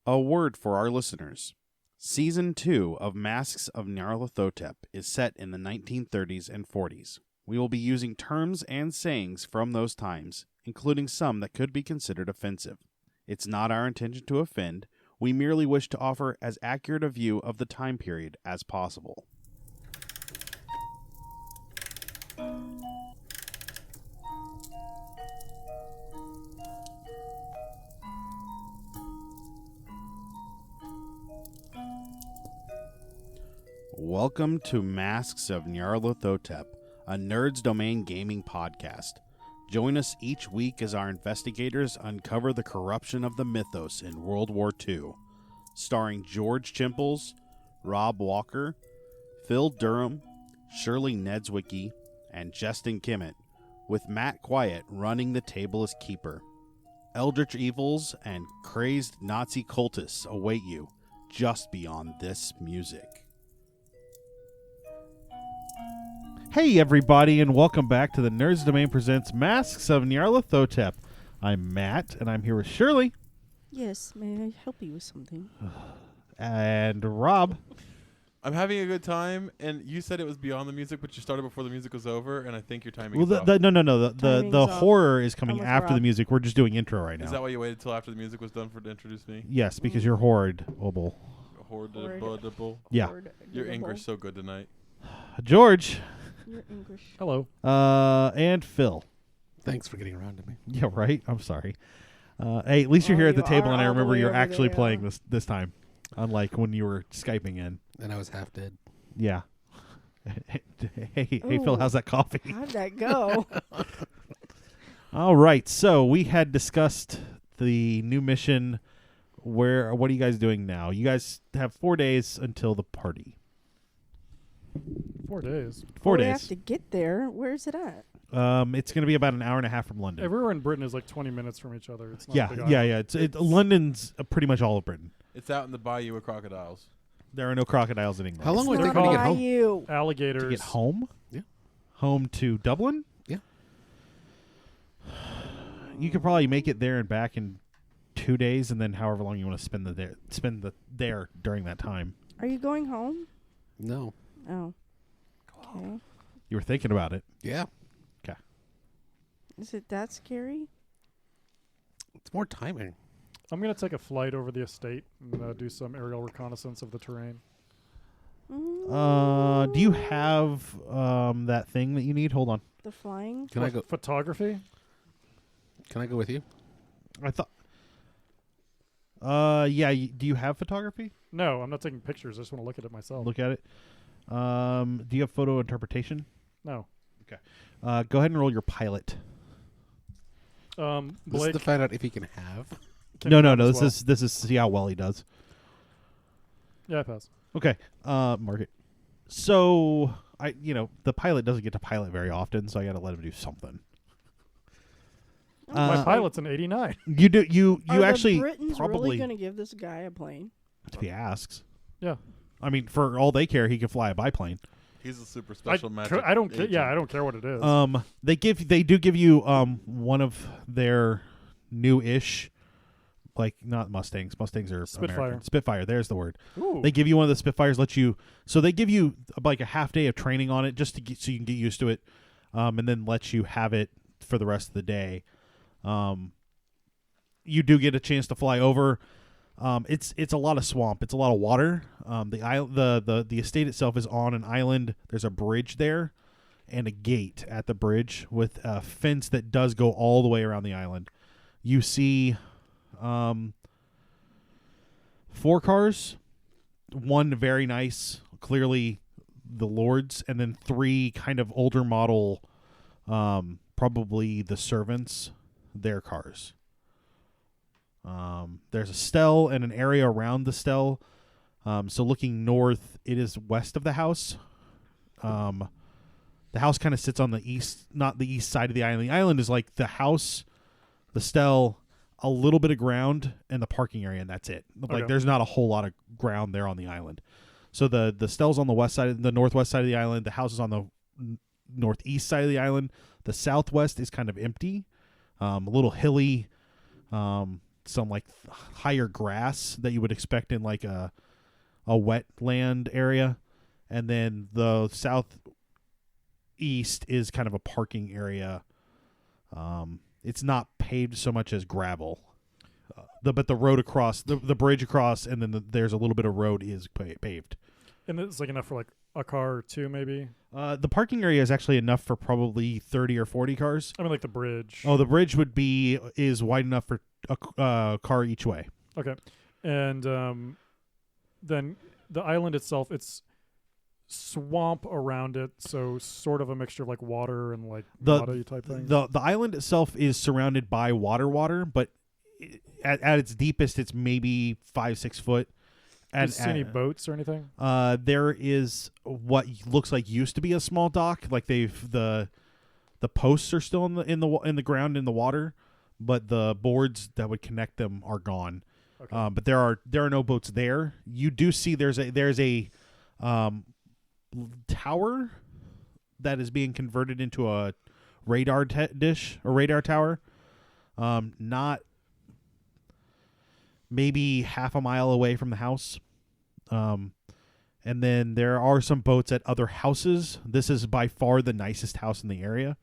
A word for our listeners. Season 2 of Masks of Nyarlathotep is set in the 1930s and 40s. We will be using terms and sayings from those times, including some that could be considered offensive. It's not our intention to offend. We merely wish to offer as accurate a view of the time period as possible. Welcome to Masks of Nyarlathotep, a Nerds Domain gaming podcast. Join us each week as our investigators uncover the corruption of the mythos in World War II. Starring George Chimples, Rob Walker, Phil Durham, Shirley Niedzwiecki, and Jestin Kimmet, with Matt Quiett running the table as keeper. Eldritch evils and crazed Nazi cultists await you just beyond this music. Hey everybody, and welcome back to the Nerds Domain Presents Masks of Nyarlathotep. I'm Matt, and I'm here with Shirley. Yes, may I help you with something? And Rob. I'm having a good time, and you said it was beyond the music, but you started before the music was over, and I think your timing is off. No. The Timing's off. horror is coming I'm with after Rob. the music. We're just doing intro right now. Is that why you waited till after the music was done to introduce me? Yes, because you're horrible. Horrible. Yeah. Your English so good tonight. George. Your English. Hello. And Phil. Thanks for getting around to me. Yeah, right? I'm sorry. Hey, at least you're here at the You table, are and I all the remember way you're over actually there. playing this time, unlike when you were Skyping in. And I was half dead. Yeah. Hey, Phil, Ooh. how's that coffee? How'd that go? All right, so we had discussed the new mission. What are you guys doing now? You guys have 4 days until the party. 4 days. 4 We days. have to get there. Where's it at? It's going to be about an hour and a half from London. Everywhere in Britain is like 20 minutes from each other. It's not Yeah, a big yeah. island. London's pretty much all of Britain. It's out in the bayou with crocodiles. There are no crocodiles in England. How long It's would it not take me to get by home? you. Alligators. To get home? Yeah. Home to Dublin? Yeah. You could probably make it there and back in 2 days, and then however long you want to spend there during that time. Are you going home? No. Oh. Okay. You were thinking about it. Yeah. Is it that scary? It's more timing. I'm going to take a flight over the estate and do some aerial reconnaissance of the terrain. Do you have that thing that you need? Hold on. The flying? Can I go? Photography? Can I go with you? I thought. Yeah. Do you have photography? No, I'm not taking pictures. I just want to look at it myself. Look at it. Do you have photo interpretation? No. Go ahead and roll your pilot. Blake. This is to find out if he can have. can No. come as well. This is see how well he does. Yeah, I pass. Okay. Mark it. So the pilot doesn't get to pilot very often, so I got to let him do something. My pilot's an 89. You do. You Are actually the Britons probably really going to give this guy a plane? if he asks. Yeah. I mean, for all they care, he can fly a biplane. He's a super special magic. I don't care. agent. Yeah, I don't care what it is. They do give you one of their new-ish, like not Mustangs. Mustangs are Spitfire. American. Spitfire. There's the word. Ooh. They give you one of the Spitfires. So they give you like a half day of training on it just so you can get used to it, and then let you have it for the rest of the day. You do get a chance to fly over. It's a lot of swamp. It's a lot of water. The estate itself is on an island. There's a bridge there, and a gate at the bridge with a fence that does go all the way around the island. You see, 4 cars, one very nice, clearly the Lord's, and then 3 kind of older model, probably the servants, their cars. There's a stele and an area around the stele. So looking north, it is west of the house. The house kind of sits on the east, not the east side of the island. The island is like the house, the stele, a little bit of ground, and the parking area, and that's it. Like Okay. there's not a whole lot of ground there on the island. So the stele's on the west side, the northwest side of the island. The house is on the northeast side of the island. The southwest is kind of empty, a little hilly. some like higher grass that you would expect in like a wetland area, and then the southeast is kind of a parking area. It's not paved so much as gravel. But the road across, the bridge across, and then there's a little bit of road is paved. And it's like enough for like a car or two, maybe? The parking area is actually enough for probably 30 or 40 cars. I mean, like the bridge. Oh, the bridge is wide enough for a car each way. Okay. And then the island itself, it's swamp around it, so sort of a mixture of like water and like muddy type things. The island itself is surrounded by water, but at its deepest, it's maybe 5-6 foot. Do you see any boats or anything? There is what looks like used to be a small dock. Like the posts are still in the ground in the water, but the boards that would connect them are gone. Okay. But there are no boats there. You do see there's a tower that is being converted into a radar dish, a radar tower. Not maybe half a mile away from the house. And then there are some boats at other houses. This is by far the nicest house in the area.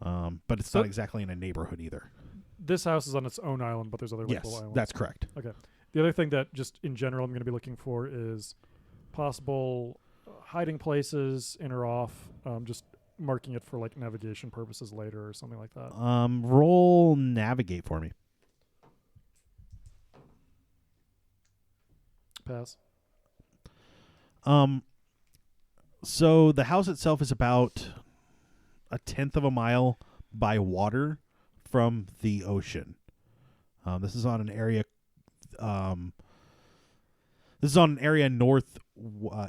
But it's not exactly in a neighborhood either. This house is on its own island, but there's other little islands. Yes, that's correct. Okay. The other thing that just in general I'm going to be looking for is possible hiding places in or off, just marking it for like navigation purposes later or something like that. Roll navigate for me. Pass. So the house itself is about 1/10 of a mile by water from the ocean. This is on an area. This is on an area north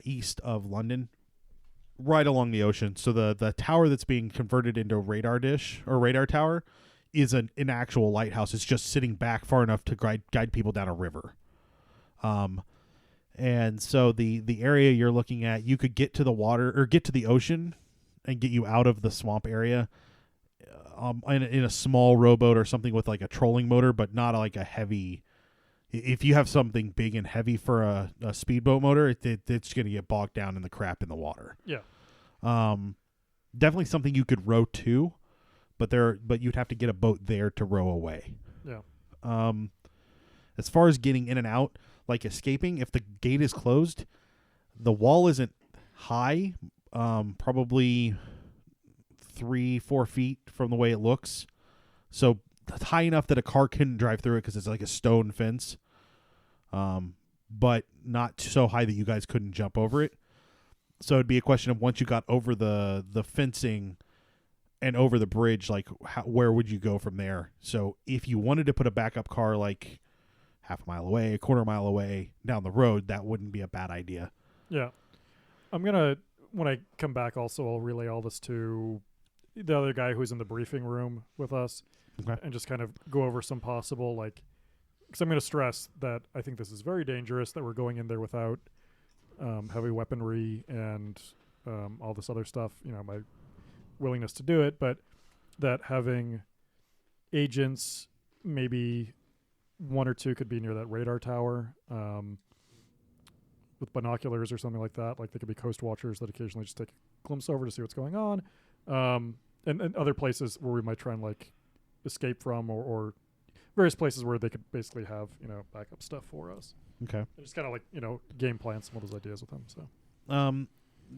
east of London, right along the ocean. So the tower that's being converted into a radar dish or radar tower is an actual lighthouse. It's just sitting back far enough to guide people down a river. And so the area you're looking at, you could get to the water or get to the ocean and get you out of the swamp area in a small rowboat or something with like a trolling motor, but not like a heavy. If you have something big and heavy for a speedboat motor, it's going to get bogged down in the crap in the water. Yeah. Definitely something you could row to, but you'd have to get a boat there to row away. Yeah. As far as getting in and out, like escaping, if the gate is closed, the wall isn't high, probably 3-4 feet from the way it looks. So high enough that a car couldn't drive through it because it's like a stone fence, but not so high that you guys couldn't jump over it. So it'd be a question of once you got over the fencing and over the bridge, like where would you go from there? So if you wanted to put a backup car like half a mile away, a quarter mile away down the road, that wouldn't be a bad idea. Yeah. When I come back also, I'll relay all this to the other guy who's in the briefing room with us. Okay. And just kind of go over some possible, like, because I'm going to stress that I think this is very dangerous, that we're going in there without heavy weaponry and all this other stuff, my willingness to do it, but that having agents, maybe 1 or 2 could be near that radar tower with binoculars or something like that. Like they could be coast watchers that occasionally just take a glimpse over to see what's going on. And other places where we might try and like escape from or various places where they could basically have, backup stuff for us. Okay. And just kind of like, game plan some of those ideas with them. So,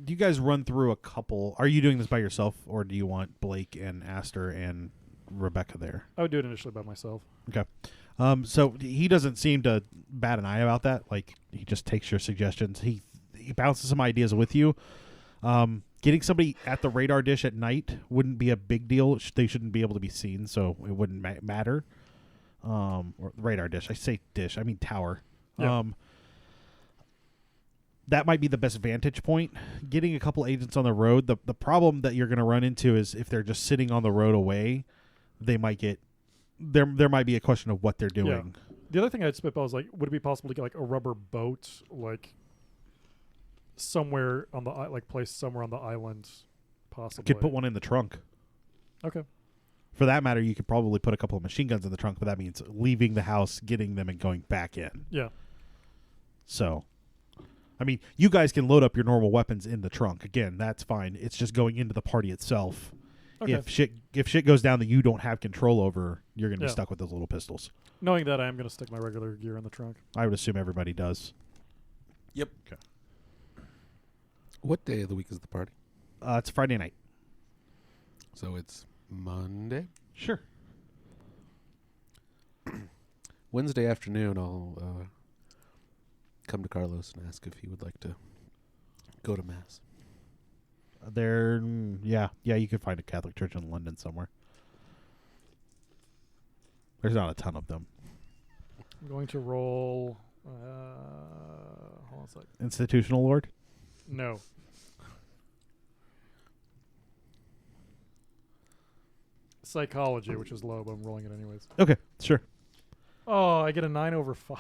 do you guys run through a couple? Are you doing this by yourself or do you want Blake and Astor and Rebecca there? I would do it initially by myself. Okay. So he doesn't seem to bat an eye about that. Like he just takes your suggestions. He bounces some ideas with you. Getting somebody at the radar dish at night wouldn't be a big deal. They shouldn't be able to be seen, so it wouldn't matter. Or radar dish. I say dish. I mean tower. Yeah. That might be the best vantage point. Getting a couple agents on the road. The problem that you're going to run into is if they're just sitting on the road away, they might get. There might be a question of what they're doing. Yeah. The other thing I'd spitball is like, would it be possible to get like a rubber boat, like somewhere on the placed somewhere on the island, possibly? Could put one in the trunk. Okay. For that matter, you could probably put a couple of machine guns in the trunk, but that means leaving the house, getting them, and going back in. Yeah. So, I mean, you guys can load up your normal weapons in the trunk. Again, that's fine. It's just going into the party itself. Okay. If shit goes down that you don't have control over, you're going to be Yeah. stuck with those little pistols. Knowing that, I am going to stick my regular gear in the trunk. I would assume everybody does. Yep. Okay. What day of the week is the party? It's Friday night. So it's Monday? Sure. Wednesday afternoon, I'll come to Carlos and ask if he would like to go to Mass. You could find a Catholic church in London somewhere. There's not a ton of them. I'm going to roll. Hold on a sec. Institutional Lord? No. Psychology, which is low, but I'm rolling it anyways. Okay, sure. Oh, I get a 9 over 5.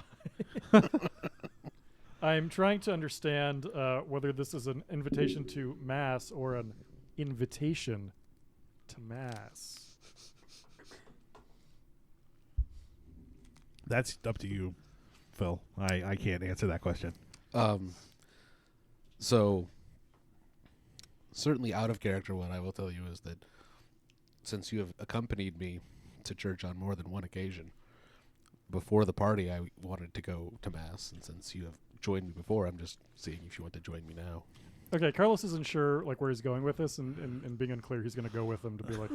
I'm trying to understand whether this is an invitation to Mass or an invitation to Mass. That's up to you, Phil. I can't answer that question. So, certainly out of character, what I will tell you is that since you have accompanied me to church on more than one occasion, before the party I wanted to go to Mass, and since you have joined me before, I'm just seeing if you want to join me now. Okay, Carlos isn't sure like where he's going with this, and being unclear, he's going to go with him to be like,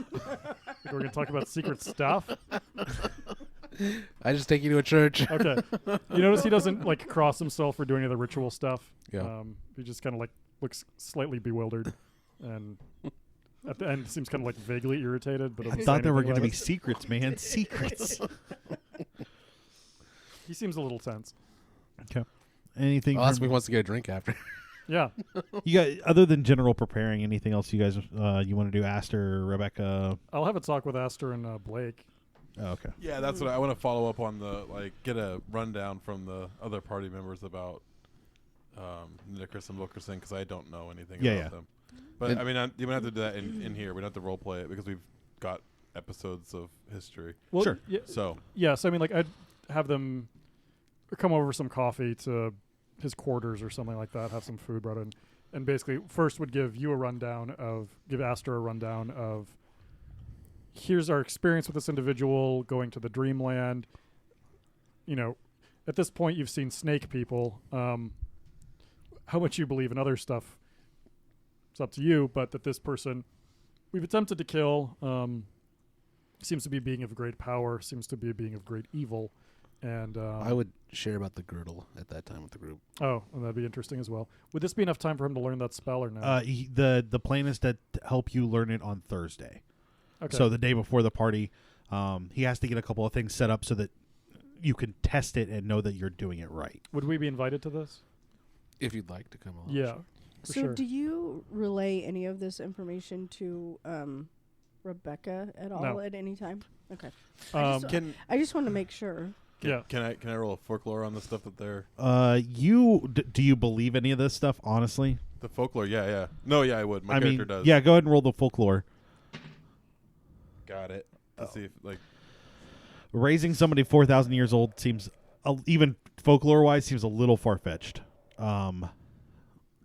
we're going to talk about secret stuff. I just take you to a church. Okay. You notice he doesn't like cross himself or do any of the ritual stuff. Yeah. He just kind of like looks slightly bewildered, and at the end seems kind of like vaguely irritated. But I doesn't say thought there were anything going to be about it. secrets, man. Secrets. He seems a little tense. Okay. Anything? I'll ask if from- he wants to get a drink after. Yeah. You got other than general preparing? Anything else you guys you want to do? Astor, Rebecca? I'll have a talk with Astor and Blake. Oh, okay. Yeah, that's what I want to follow up on get a rundown from the other party members about Nicholas and Wilkerson, because I don't know anything about them. But And I mean, you don't have to do that in here. We don't have to role play it because we've got episodes of history. Well, Sure. So So I mean, like I'd have them come over for some coffee to his quarters or something like that. Have some food brought in, and basically first would give Astor a rundown of. Here's our experience with this individual going to the dreamland. You know, at this point, you've seen snake people. How much you believe in other stuff, it's up to you. But that this person we've attempted to kill seems to be a being of great power, seems to be a being of great evil. And I would share about the girdle at that time with the group. Oh, and that'd be interesting as well. Would this be enough time for him to learn that spell or no? The plan is to help you learn it on Thursday. Okay. So the day before the party, he has to get a couple of things set up so that you can test it and know that you're doing it right. Would we be invited to this? If you'd like to come along. Yeah. sure. For So, sure. do you relay any of this information to Rebecca at all No. at any time? Okay. can I just want to make sure. Yeah. can I roll a folklore on the stuff that they're Do you believe any of this stuff? Honestly, the folklore? Yeah. No, yeah, I would. My I character mean, does. yeah. Go ahead and roll the folklore. Got it. Let's see if Raising somebody 4,000 years old seems, even folklore-wise, seems a little far-fetched.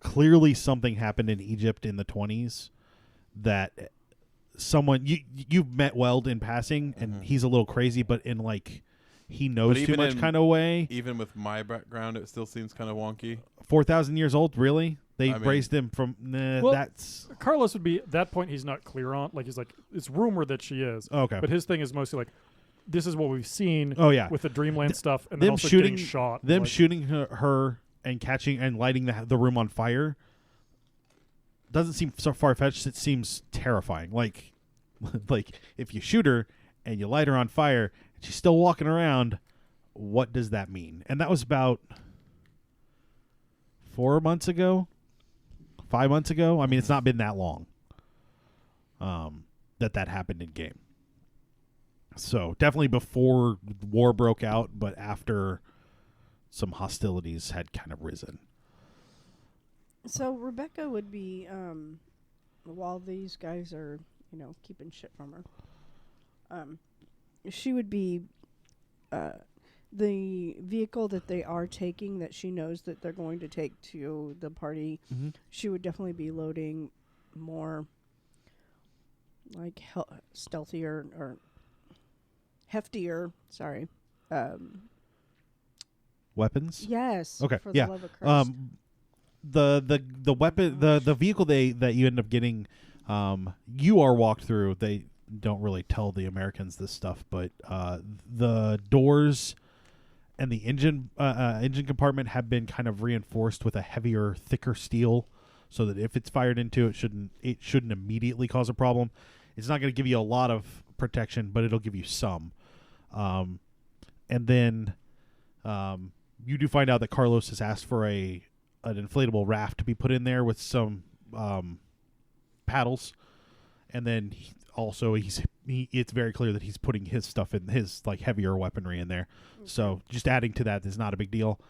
Clearly, something happened in Egypt in the 20s that someone you've met Weld in passing, and he's a little crazy, but in like he knows too even much in- kind of way. even with my background, it still seems kind of wonky. 4,000 years old, really? They I mean- raised him from. Well, That's Carlos would be at that point. He's not clear on. Like he's like it's rumored that she is. okay. But his thing is mostly like, this is what we've seen Oh yeah, with the Dreamland stuff, and then them also shooting- getting shot. them like, shooting her and catching and lighting the room on fire doesn't seem so far-fetched. It seems terrifying. Like if you shoot her and you light her on fire and she's still walking around, what does that mean? And that was about 4 months ago, 5 months ago. I mean, it's not been that long that happened in game. So definitely before war broke out, but after some hostilities had kind of risen. So Rebecca would be while these guys are, keeping shit from her. she would be the vehicle that they are taking, that she knows that they're going to take to the party. Mm-hmm. She would definitely be loading more like stealthier or heftier. Sorry. Weapons. Yes. Okay. For the Yeah. love of Christ. The weapon the vehicle that you end up getting, you are walked through. They don't really tell the Americans this stuff, but the doors and the engine compartment have been kind of reinforced with a heavier, thicker steel, so that if it's fired into, it shouldn't immediately cause a problem. It's not going to give you a lot of protection, but it'll give you some. And then you do find out that Carlos has asked for an inflatable raft to be put in there with some paddles, and then it's very clear that he's putting his stuff in, his like heavier weaponry in there. Okay. So just adding to that is not a big deal.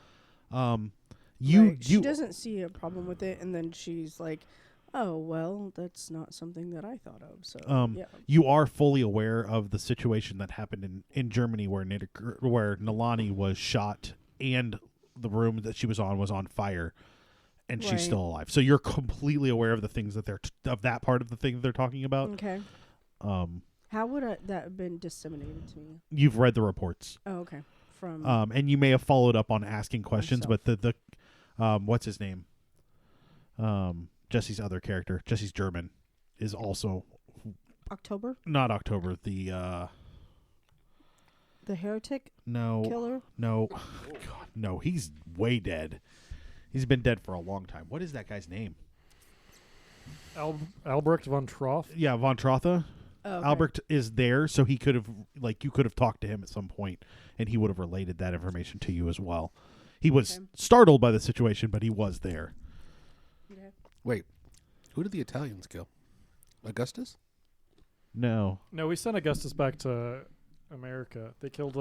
She doesn't see a problem with it, and then she's like, "Oh well, that's not something that I thought of." So yeah. You are fully aware of the situation that happened in Germany where Nalani was shot and the room that she was on fire, and she's still alive. So you're completely aware of the things that of that part of the thing that they're talking about. Okay. How would that have been disseminated to me? You've read the reports. Oh, okay. From and you may have followed up on asking questions, myself. but the what's his name? Jesse's other character, Jesse's German, is also October? not October. The heretic killer. No, God, no, he's way dead. He's been dead for a long time. What is that guy's name? Albrecht von Troth. Yeah, von Trotha. Oh, okay. Albrecht is there, so he could have, you could have talked to him at some point, and he would have relayed that information to you as well. He was startled by the situation, but he was there. Okay. Wait, who did the Italians kill? Augustus? No, we sent Augustus back to America. They killed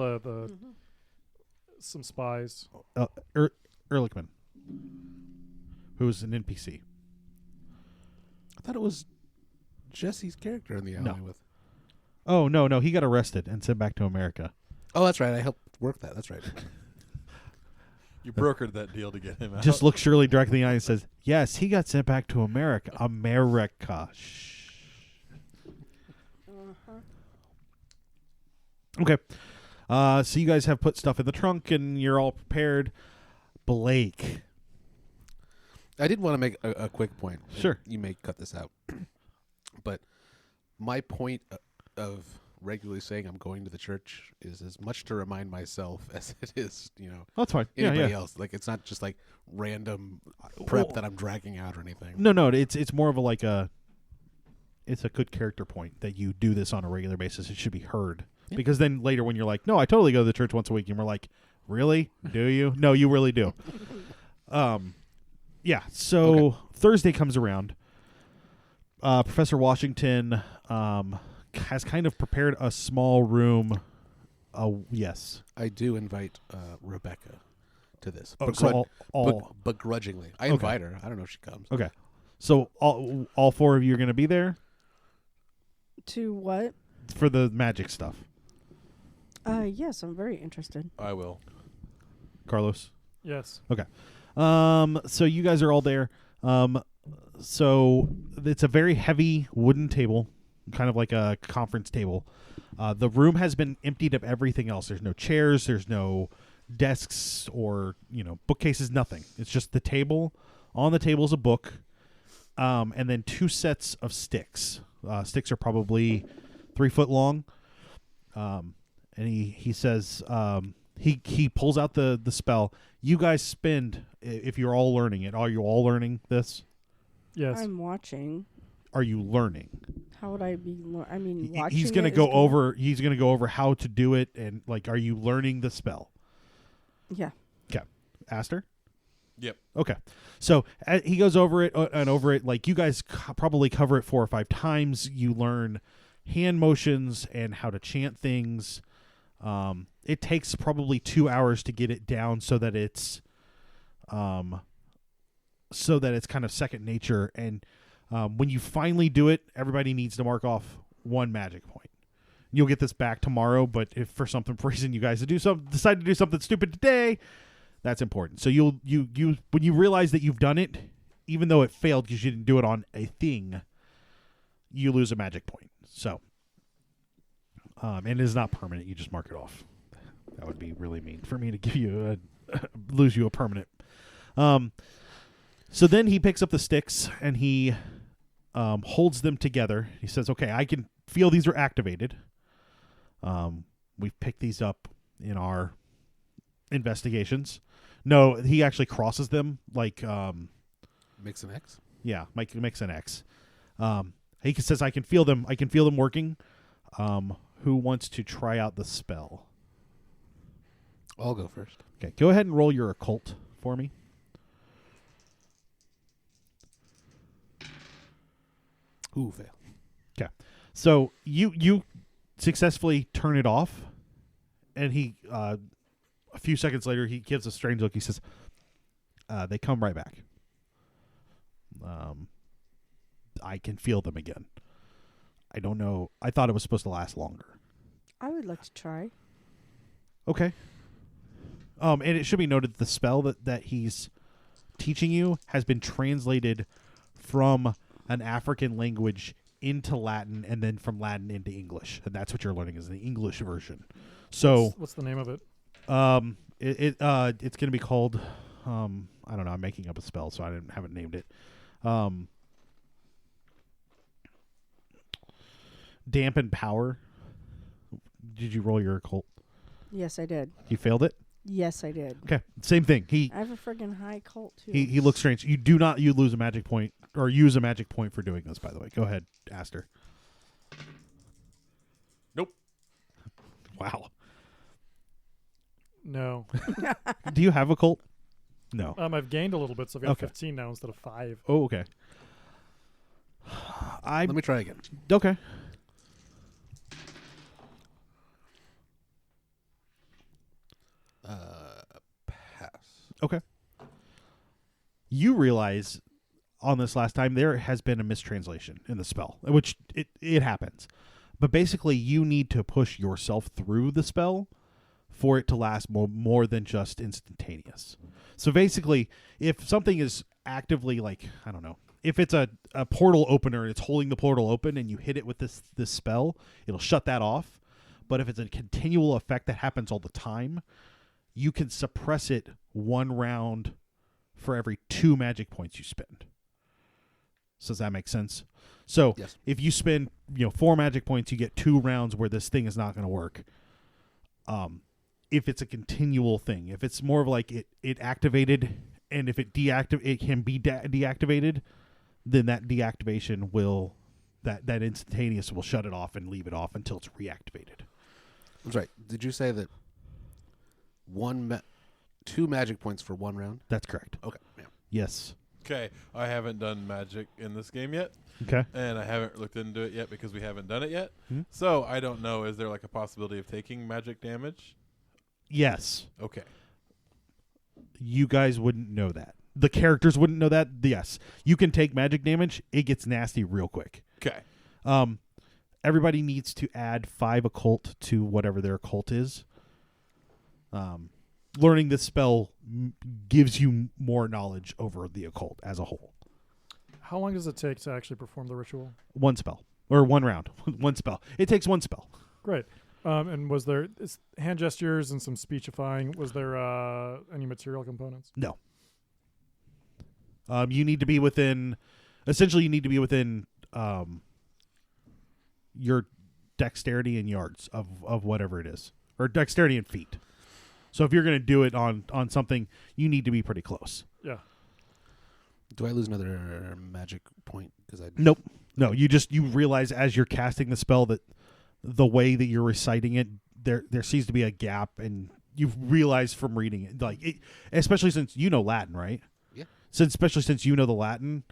some spies. Ehrlichman, who was an NPC. I thought it was Jesse's character in the alley with. Oh, no, he got arrested and sent back to America. Oh, that's right. I helped work that. That's right. You brokered that deal to get him out. Just looks Shirley directly in the eye and says, "Yes, he got sent back to America. America." Shh. Okay. So you guys have put stuff in the trunk and you're all prepared. Blake. I did want to make a quick point. Sure. You may cut this out. But my point of regularly saying I'm going to the church is as much to remind myself as it is, That's fine. anybody else. Like, it's not just like random prep that I'm dragging out or anything. No, it's more of it's a good character point that you do this on a regular basis. It should be heard. Yeah. Because then later when you're like, "No, I totally go to the church once a week," and we're like, "Really? Do you?" No, you really do. Yeah, so Thursday comes around. Professor Washington has kind of prepared a small room. Yes. I do invite Rebecca to this. Begrudgingly. I invite her. I don't know if she comes. Okay. So all four of you are going to be there? To what? For the magic stuff. Yes, I'm very interested. I will. Carlos? Yes. Okay. So you guys are all there. So it's a very heavy wooden table, kind of like a conference table. The room has been emptied of everything else. There's no chairs. There's no desks or, bookcases, nothing. It's just the table. On the table is a book, and then two sets of sticks. Sticks are probably 3 foot long. And he says, he pulls out the spell. You guys spend, if you're all learning it, are you all learning this? Yes. I'm watching. Are you learning? How would I be? Watching. He's going to go over. He's going to go over how to do it, and are you learning the spell? Yeah. Okay, Astor. Yep. Okay, so he goes over it and over it. Like, you guys probably cover it 4 or 5 times. You learn hand motions and how to chant things. It takes probably 2 hours to get it down so that it's kind of second nature. And when you finally do it, everybody needs to mark off 1 magic point. You'll get this back tomorrow, but if for some reason you guys decide to do something stupid today, that's important. So you when you realize that you've done it, even though it failed because you didn't do it on a thing, you lose a magic point. So, and it is not permanent. You just mark it off. That would be really mean for me to give you lose you a permanent. So then he picks up the sticks and he holds them together. He says, "Okay, I can feel these are activated. We've picked these up in our investigations." No, he actually crosses them like Mix an X? Yeah, mix an X. He says, "I can feel them. I can feel them working." Who wants to try out the spell? I'll go first. Okay, go ahead and roll your occult for me. Ooh, fail. Okay, so you successfully turn it off, and he a few seconds later he gives a strange look. He says, "They come right back. I can feel them again. I don't know. I thought it was supposed to last longer." I would like to try. Okay. And it should be noted the spell that he's teaching you has been translated from an African language into Latin and then from Latin into English. And that's what you're learning is the English version. So what's the name of it? It's going to be called I don't know, I'm making up a spell so I haven't named it. Dampen Power. Did you roll your occult? Yes, I did. You failed it? Yes, I did. Okay, same thing. I have a friggin' high cult too. He looks strange. You lose a magic point or use a magic point for doing this, by the way. Go ahead, Astor. Nope. Wow. No. Do you have a cult? No. I've gained a little bit, so I've got 15 now instead of 5. Oh, okay. Let me try again. Okay. Pass. Okay. You realize on this last time there has been a mistranslation in the spell, which it happens. But basically, you need to push yourself through the spell for it to last more than just instantaneous. So basically, if something is actively I don't know, if it's a portal opener and it's holding the portal open and you hit it with this spell, it'll shut that off. But if it's a continual effect that happens all the time, you can suppress it 1 round for every 2 magic points you spend. So does that make sense? So yes. If you spend 4 magic points, you get 2 rounds where this thing is not going to work. If it's a continual thing, if it's more of it activated, and if it can be deactivated, then that deactivation will that instantaneous will shut it off and leave it off until it's reactivated. That's right. Did you say that 2 magic points for 1 round? That's correct. Okay. Yeah. Yes. Okay, I haven't done magic in this game yet. Okay. And I haven't looked into it yet because we haven't done it yet. Hmm? So I don't know. Is there a possibility of taking magic damage? Yes. Okay. You guys wouldn't know that. The characters wouldn't know that. Yes. You can take magic damage. It gets nasty real quick. Okay. Everybody needs to add 5 occult to whatever their occult is. Learning this spell gives you more knowledge over the occult as a whole. How long does it take to actually perform the ritual? 1 spell. Or 1 round. 1 spell. It takes 1 spell. Great. And was there hand gestures and some speechifying? Was there any material components? No. You need to be within... Essentially, you need to be within your dexterity in yards of whatever it is. Or dexterity in feet. So if you're going to do it on something, you need to be pretty close. Yeah. Do I lose another magic point? Nope. No, you realize as you're casting the spell that the way that you're reciting it, there seems to be a gap, and you realize from reading it, especially since you know Latin, right? Yeah. Especially since you know the Latin,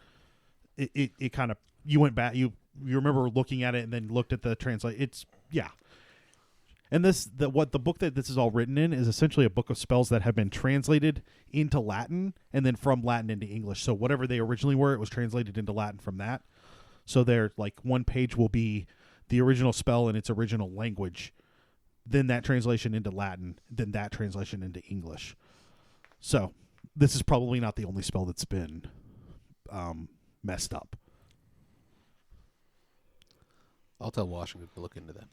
it kind of, you went back, you remember looking at it and then looked at the translate. And what the book that this is all written in is essentially a book of spells that have been translated into Latin and then from Latin into English. So whatever they originally were, it was translated into Latin from that. So there, one page will be the original spell in its original language, then that translation into Latin, then that translation into English. So this is probably not the only spell that's been messed up. I'll tell Washington to look into that.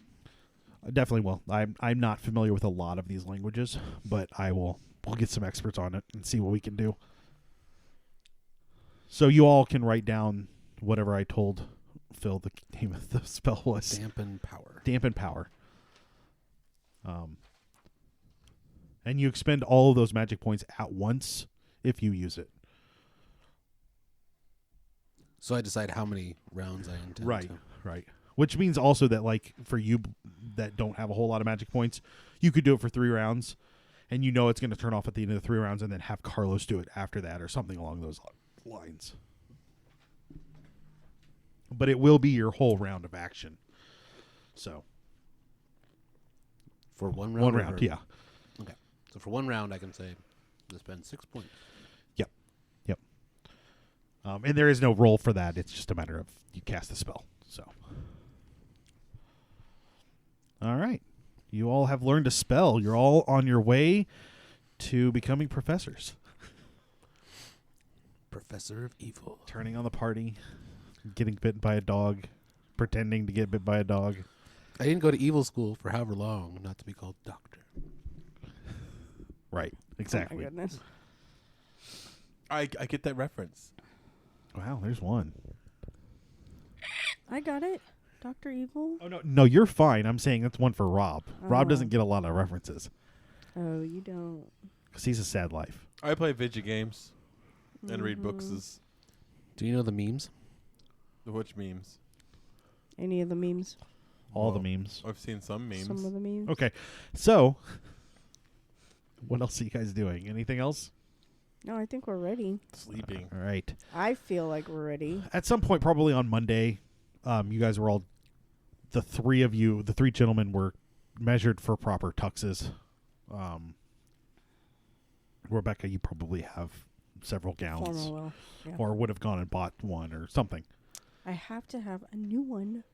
I definitely will. I'm not familiar with a lot of these languages, but we'll get some experts on it and see what we can do. So you all can write down whatever I told Phil the name of the spell was. Dampen power. Dampen power. And you expend all of those magic points at once if you use it. So I decide how many rounds I intend Right, to. right. Which means also that, like, for you that don't have a whole lot of magic points, you could do it for 3 rounds, and you know it's going to turn off at the end of the 3 rounds, and then have Carlos do it after that or something along those lines. But it will be your whole round of action. So. For one round? One round, yeah. Okay. So for 1 round, I can say to spend 6 points. Yep. Yep. And there is no roll for that. It's just a matter of you cast the spell. So. All right. You all have learned a spell. You're all on your way to becoming professors. Professor of Evil. Turning on the party. Getting bitten by a dog. Pretending to get bit by a dog. I didn't go to evil school for however long not to be called doctor. Right. Exactly. Oh my goodness. I get that reference. Wow, there's one. I got it. Dr. Evil? Oh, no, you're fine. I'm saying that's one for Rob. Rob Oh. doesn't get a lot of references Oh, you don't. because he's a sad life. I play video games and read books. Do you know the memes? Which memes? Any of the memes? All the memes. I've seen some memes. Some of the memes? Okay, so what else are you guys doing? Anything else? No, I think we're ready. Sleeping. All right. I feel like we're ready. At some point, probably on Monday, you guys were all, the 3 of you, the 3 gentlemen were measured for proper tuxes. Rebecca, you probably have several gowns. Formal will. Yeah. Or would have gone and bought one or something. I have to have a new one.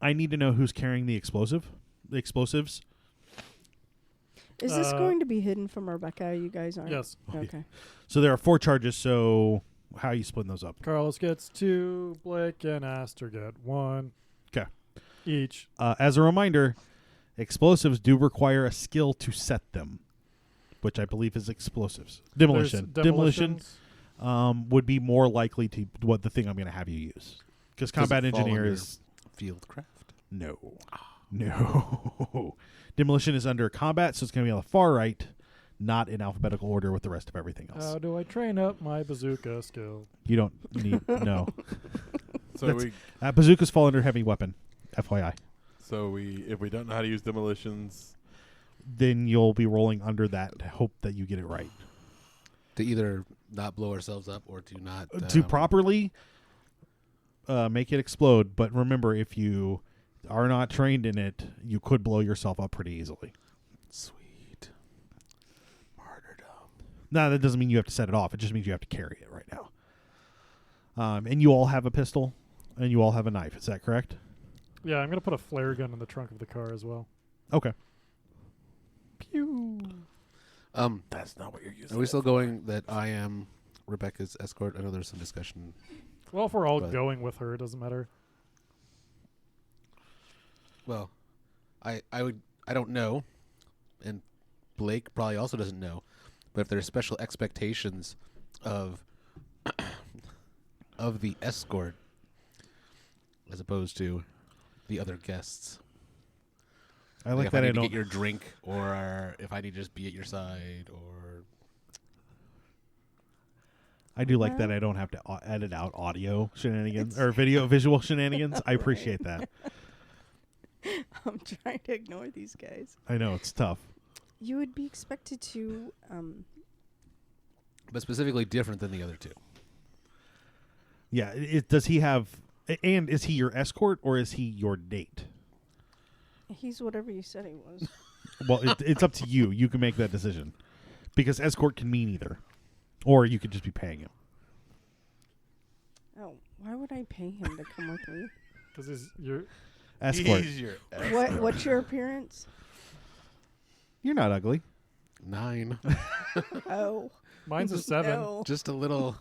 I need to know who's carrying the explosives. Is this going to be hidden from Rebecca? You guys aren't? Yes. Okay. So there are 4 charges, so how are you splitting those up? Carlos gets 2, Blake and Astor get 1. 'Kay. Each. As a reminder, explosives do require a skill to set them, which I believe is explosives. Demolition. There's Demolition demolitions. would be more likely to what the thing I'm going to have you use. Because combat Does it fall engineer under is... Fieldcraft. No. No. Demolition is under combat, so it's going to be on the far right, not in alphabetical order with the rest of everything else. How do I train up my bazooka skill? You don't need... No. So That's- bazookas fall under heavy weapon, FYI. if we don't know how to use demolitions, Then you'll be rolling under that, hope that you get it right. To either not blow ourselves up or to not... To properly make it explode, but remember, if you are not trained in it, you could blow yourself up pretty easily. Sweet. Martyrdom. No, that doesn't mean you have to set it off. It just means you have to carry it right now. And you all have a pistol, and you all have a knife. Is that correct? Yeah, I'm going to put a flare gun in the trunk of the car as well. Okay. Pew. that's not what you're using. Are we still going that I am Rebecca's escort? I know there's some discussion. Well, if we're all But- going with her, it doesn't matter. Well, I don't know, and Blake probably also doesn't know, but if there's special expectations of the escort as opposed to the other guests. I like if that I I need to don't... get your drink, or if I need to just be at your side, or I do like that Well- I don't have to edit out audio shenanigans or visual shenanigans. I appreciate that. I'm trying to ignore these guys. I know, it's tough. You would be expected to, but specifically different than the other two. Yeah, does he have... And is he your escort or is he your date? he's whatever you said he was. Well, it's up to you. You can make that decision. Because escort can mean either. Or you could just be paying him. Oh, why would I pay him to come with me? Because you're Escort. He's your escort. What's your appearance? You're not ugly. 9. Oh. mine's a 7. No. Just a little.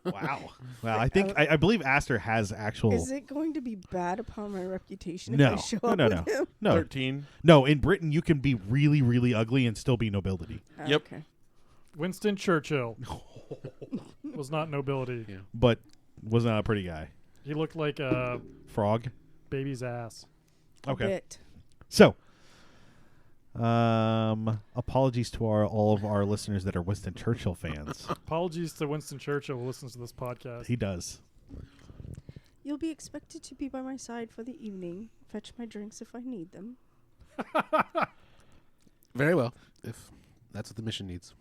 Wow. Well, I believe Astor has actual. Is it going to be bad upon my reputation if No. I show No, up no, with him? no. 13. No, in Britain you can be really, really ugly and still be nobility. Oh, Yep. Okay. Winston Churchill was not nobility. Yeah. But was not a pretty guy. He looked like a Frog. baby's ass. A Okay. bit. So, apologies to all of our listeners that are Winston Churchill fans. Apologies to Winston Churchill who listens to this podcast. He does. You'll be expected to be by my side for the evening. Fetch my drinks if I need them. Very well. If that's what the mission needs.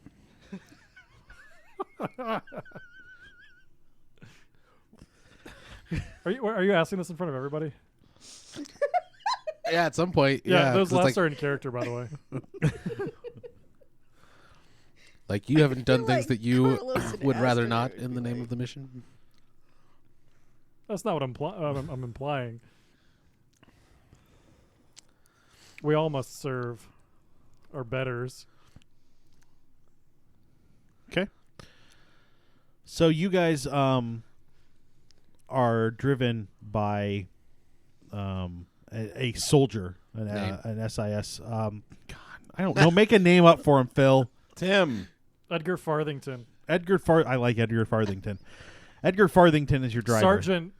Are you asking this in front of everybody? Yeah, at some point. Yeah, those 'cause laughs it's are in character, by the way. like you haven't done You're things like that you Carlos and would rather Astor not every in the name day. of the mission. That's not what I'm implying. We all must serve our betters. Okay. So you guys are driven by a soldier, an SIS. God, I don't know. Make a name up for him, Phil. Tim. Edgar Farthington. I like Edgar Farthington. Edgar Farthington is your driver.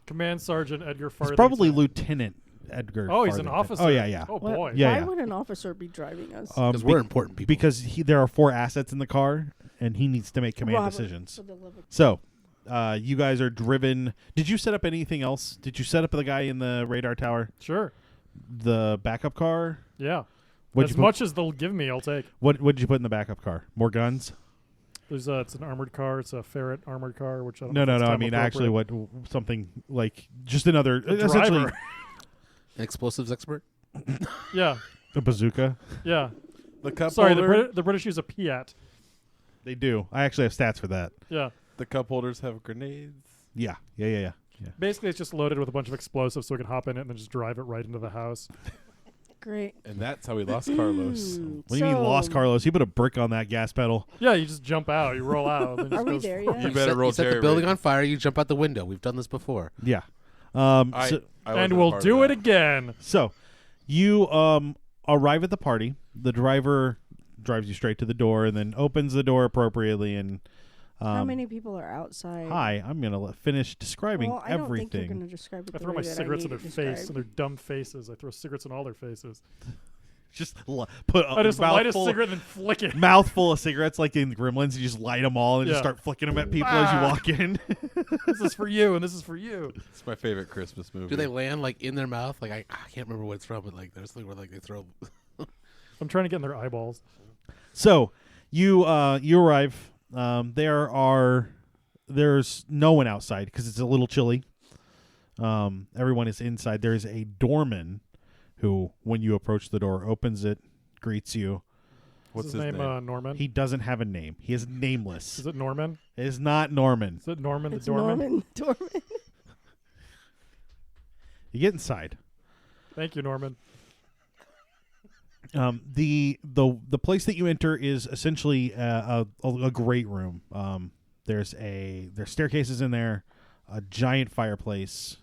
Command Sergeant Edgar It's Farthington. probably Lieutenant Edgar. Oh, he's an Farthington. officer. Oh yeah. Oh What- boy. Yeah, Why yeah. would an officer be driving us? Because we're important people. Because there are 4 assets in the car, and he needs to make command Robert, decisions. for the love of- So, you guys are driven. Did you set up anything else? Did you set up the guy in the radar tower? Sure. The backup car? Yeah. What'd As you much as they'll give me, I'll take. What did you put in the backup car? More guns? There's it's an armored car. It's a ferret armored car, which I don't No. know if it's I time mean, appropriate. actually, something like just another A essentially driver. An explosives expert. Yeah. a bazooka. Yeah. The cup Sorry, holder. the British use a Piat. They do. I actually have stats for that. Yeah. The cup holders have grenades. Yeah. Basically, it's just loaded with a bunch of explosives, so we can hop in it and then just drive it right into the house. Great. And that's how we lost Carlos. Mm, What do you mean lost so- Carlos? He put a brick on that gas pedal. Yeah, you just jump out, you roll out. Then it Are just we goes there forward. yet? You better roll You set the Jerry building rig. on fire. You jump out the window. We've done this before. Yeah. I And wasn't we'll part do of it that. again. So, you arrive at the party. The driver drives you straight to the door and then opens the door appropriately. And How many people are outside? hi, I'm gonna finish describing Well, I don't think you're everything. going to describe it I the throw way my that cigarettes I in need their it face, in described. their dumb faces. I throw cigarettes in all their faces. Just put I just light a cigarette and then flick it. mouthful of cigarettes like in the Gremlins. You just light them all and just Yeah. start flicking them at people as you Ah. walk in. This is for you, and this is for you. It's my favorite Christmas movie. Do they land like in their mouth? Like I can't remember what it's from, but like there's something where like they throw. I'm trying to get in their eyeballs. So you arrive. There's no one outside because it's a little chilly. Everyone is inside. There is a doorman who, when you approach the door, opens it, greets you. What's is his his name? Norman? He doesn't have a name. He is nameless. Is it Norman? It is not Norman. Is it Norman It's the doorman? Norman Dorman. You get inside. Thank you, Norman. The place that you enter is essentially a great room. There's staircases in there, a giant fireplace,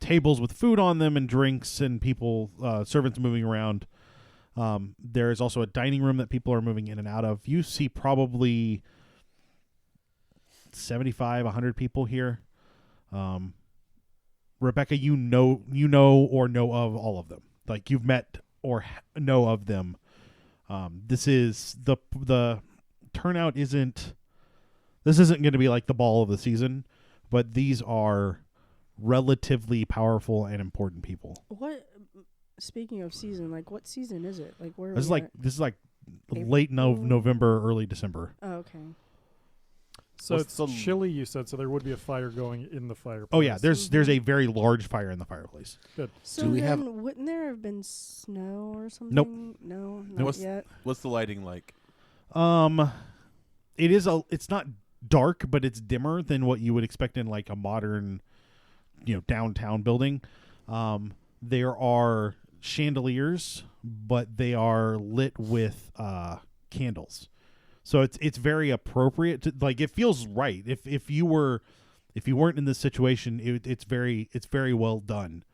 tables with food on them and drinks and people, servants moving around. There is also a dining room that people are moving in and out of. You see probably 75, 100 people here. Rebecca, you know or know of all of them. Like you've met or know of them. This is the turnout isn't. This isn't going to be like the ball of the season, but these are relatively powerful and important people. What? Speaking of season, like what season is it? Like where? This is we like at? late April? November, early December. Oh, okay. So What's it's the- chilly, you said, so there would be a fire going in the fireplace. Oh yeah, there's a very large fire in the fireplace. So Do we have- then wouldn't there have been snow or something? Nope. No, not What's- yet. What's the lighting like? It's not dark, but it's dimmer than what you would expect in like a modern downtown building. There are chandeliers, but they are lit with candles. So it's very appropriate to, like, it feels right. If you weren't in this situation, it's very well done.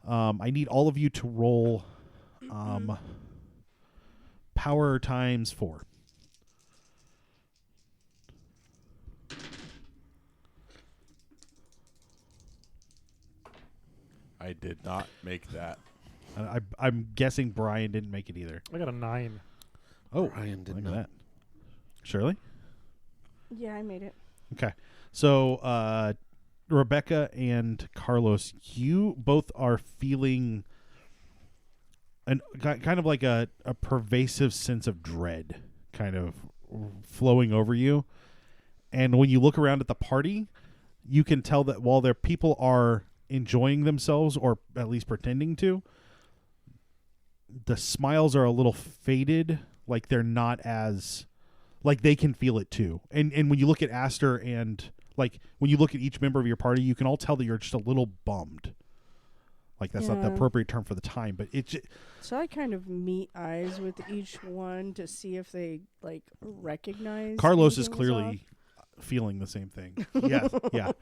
I need all of you to roll power times 4. I did not make that. I'm guessing Brian didn't make it either. I got a 9. Oh, Brian did look not. at that. Shirley? Yeah, I made it. Okay. So, Rebecca and Carlos, you both are feeling kind of like a pervasive sense of dread kind of flowing over you. And when you look around at the party, you can tell that while their people are enjoying themselves, or at least pretending to, the smiles are a little faded, like they're not as, like they can feel it too. And when you look at Astor and like when you look at each member of your party, you can all tell that you're just a little bummed. Like that's not the appropriate term for the time, but it's so I kind of meet eyes with each one to see if they like recognize. Carlos is anything was clearly feeling the same thing. Yeah.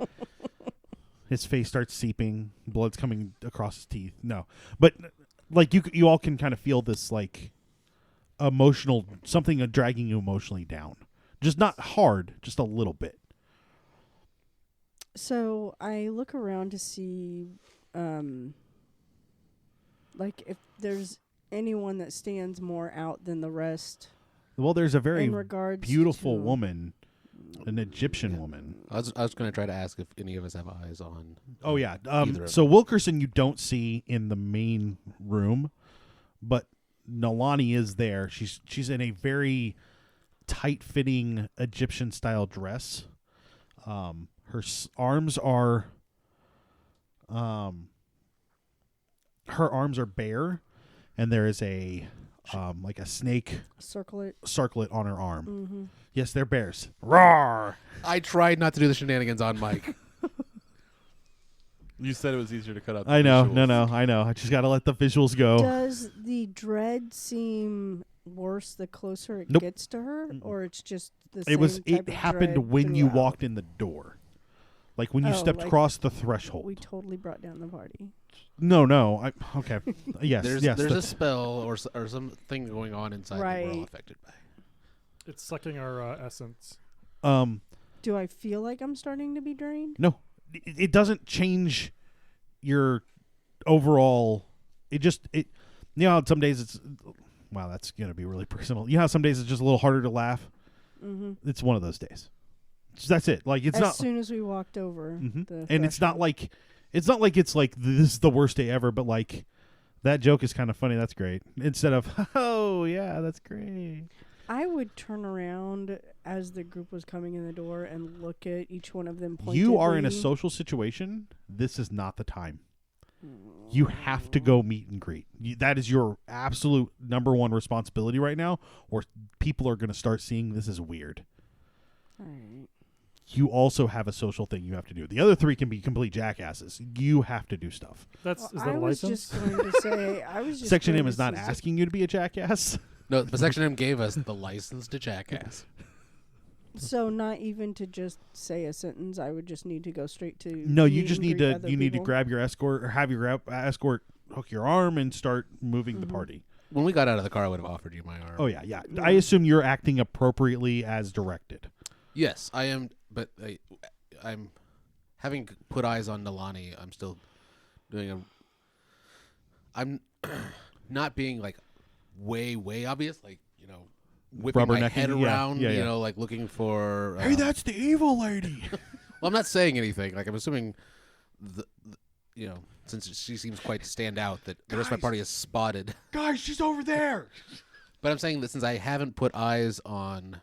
His face starts seeping, blood's coming across his teeth. No, but like you all can kind of feel this like emotional something dragging you emotionally down, just not hard, just a little bit. So I look around to see, like if there's anyone that stands more out than the rest. Well, there's a very in regards beautiful to woman, an Egyptian woman. I was going to try to ask if any of us have eyes on. Oh yeah. either of So them. Wilkerson you don't see in the main room, but Nalani is there. She's in a very tight-fitting Egyptian-style dress. Her arms are bare, and there is a like a snake circlet on her arm. Mm-hmm. Yes, they're bears. Roar! I tried not to do the shenanigans on Mike. You said it was easier to cut out the I know. visuals. No, I know. I just got to let the visuals go. Does the dread seem worse the closer it Nope. gets to her, or it's just the It happened when you walked in the door. Like when you stepped across the threshold. We totally brought down the party. No. Okay. Yes. There's yes. a spell or something going on inside that we're all Right. affected by. It's sucking our essence. Do I feel like I'm starting to be drained? No, it doesn't change your overall. It how some days it's. Wow, that's gonna be really personal. You know how some days it's just a little harder to laugh. Mm-hmm. It's one of those days. That's it. Like it's as not. soon as we walked over, And it's not like it's like this is the worst day ever. But like that joke is kind of funny. That's great. Instead of oh yeah, that's great. I would turn around as the group was coming in the door and look at each one of them pointedly. You are in a social situation. This is not the time. You have to go meet and greet. That is your absolute number one responsibility right now, or people are going to start seeing this as weird. All right. You also have a social thing you have to do. The other 3 can be complete jackasses. You have to do stuff. Is that I a was license? just going to say, Section M going is to not say- asking you to be a jackass. No, but Section M gave us the license to jackass. So not even to just say a sentence, I would just need to go straight to. No, you meet just and need greet to. other You need to people? grab your escort or have your escort hook your arm and start moving the party. When we got out of the car, I would have offered you my arm. Oh yeah. I assume you're acting appropriately as directed. Yes, I am, but I'm having put eyes on Nalani. I'm still doing I'm not being like way obvious, like whipping my Rubbernecking, head yeah, around, yeah. like looking for. Hey, that's the evil lady. Well, I'm not saying anything. Like I'm assuming, since she seems quite to stand out, that the rest of my party is spotted. Guys, she's over there. But I'm saying that since I haven't put eyes on,